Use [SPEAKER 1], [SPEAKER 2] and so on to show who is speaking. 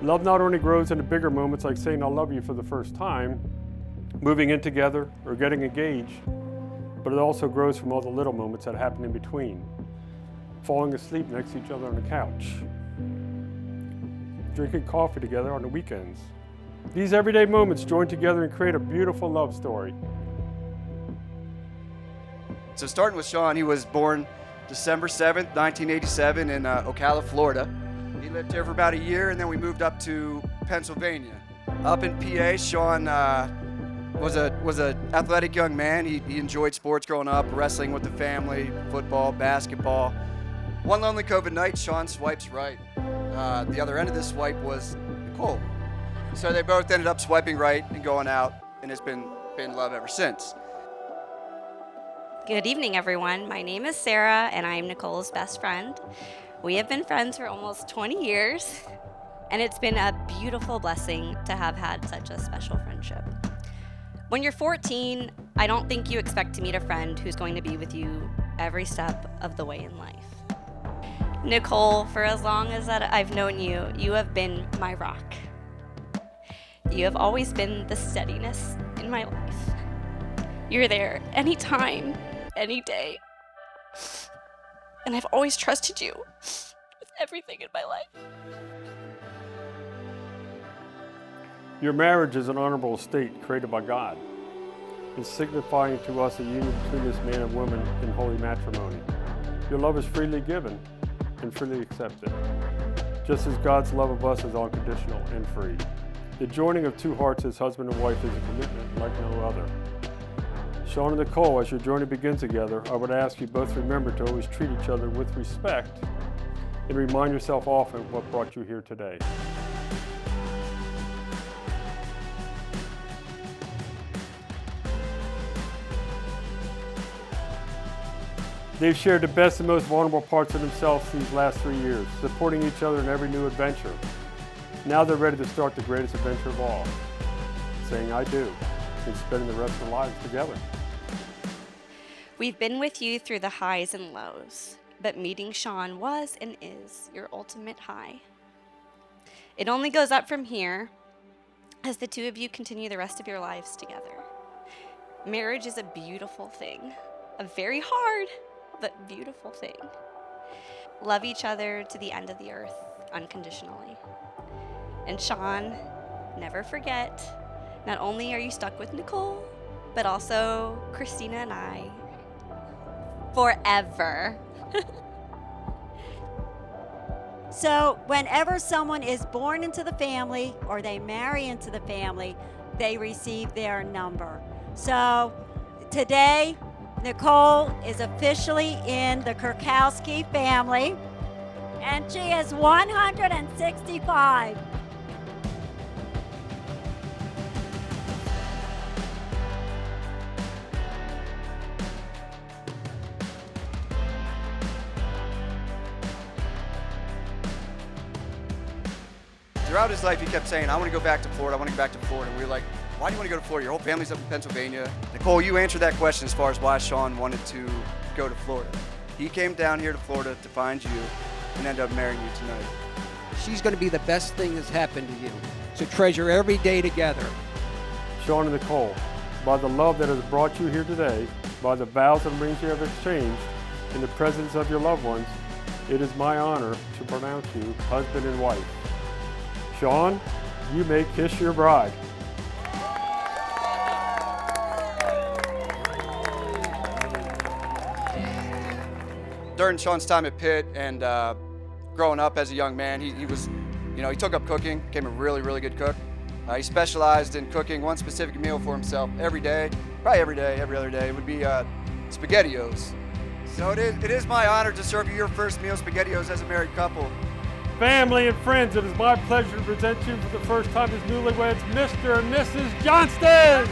[SPEAKER 1] Love not only grows in the bigger moments like saying I love you for the first time, moving in together, or getting engaged, but it also grows from all the little moments that happen in between. Falling asleep next to each other on the couch, drinking coffee together on the weekends. These everyday moments join together and create a beautiful love story.
[SPEAKER 2] So starting with Sean, he was born December 7th, 1987 in Ocala, Florida. He lived here for about a year, and then we moved up to Pennsylvania. Up in PA, Sean was an athletic young man. He enjoyed sports growing up, wrestling with the family, football, basketball. One lonely COVID night, Sean swipes right. The other end of this swipe was Nicole. So they both ended up swiping right and going out, and it's been love ever since.
[SPEAKER 3] Good evening, everyone. My name is Sarah, and I'm Nicole's best friend. We have been friends for almost 20 years, and it's been a beautiful blessing to have had such a special friendship. When you're 14, I don't think you expect to meet a friend who's going to be with you every step of the way in life. Nicole, for as long as that I've known you, you have been my rock. You have always been the steadiness in my life. You're there anytime, any day. And I've always trusted you with everything in my life.
[SPEAKER 1] Your marriage is an honorable estate created by God. It's signifying to us a union between this man and woman in holy matrimony. Your love is freely given and freely accepted, just as God's love of us is unconditional and free. The joining of two hearts as husband and wife is a commitment like no other. Sean and Nicole, as your journey begins together, I would ask you both remember to always treat each other with respect and remind yourself often what brought you here today. They've shared the best and most vulnerable parts of themselves these last 3 years, supporting each other in every new adventure. Now they're ready to start the greatest adventure of all, saying I do, and spending the rest of their lives together.
[SPEAKER 3] We've been with you through the highs and lows, but meeting Sean was and is your ultimate high. It only goes up from here as the two of you continue the rest of your lives together. Marriage is a beautiful thing, a very hard but beautiful thing. Love each other to the end of the earth unconditionally. And Sean, never forget, not only are you stuck with Nicole, but also Christina and I. Forever.
[SPEAKER 4] So whenever someone is born into the family or they marry into the family, they receive their number. So today, Nicole is officially in the Kurkowski family, and she is 165.
[SPEAKER 2] Throughout his life, he kept saying, I want to go back to Florida, I want to go back to Florida. And we were like, why do you want to go to Florida? Your whole family's up in Pennsylvania. Nicole, you answered that question as far as why Sean wanted to go to Florida. He came down here to Florida to find you and ended up marrying you tonight.
[SPEAKER 5] She's going to be the best thing that's happened to you. So treasure every day together.
[SPEAKER 1] Sean and Nicole, by the love that has brought you here today, by the vows and rings you have exchanged, in the presence of your loved ones, it is my honor to pronounce you husband and wife. Sean, you may kiss your bride.
[SPEAKER 2] During Sean's time at Pitt and growing up as a young man, he was, he took up cooking, became a really, really good cook. He specialized in cooking one specific meal for himself every day, probably every day, every other day. It would be SpaghettiOs. So it is my honor to serve you your first meal, SpaghettiOs, as a married couple.
[SPEAKER 1] Family and friends, it is my pleasure to present you for the first time as newlyweds, Mr. and Mrs. Johnston!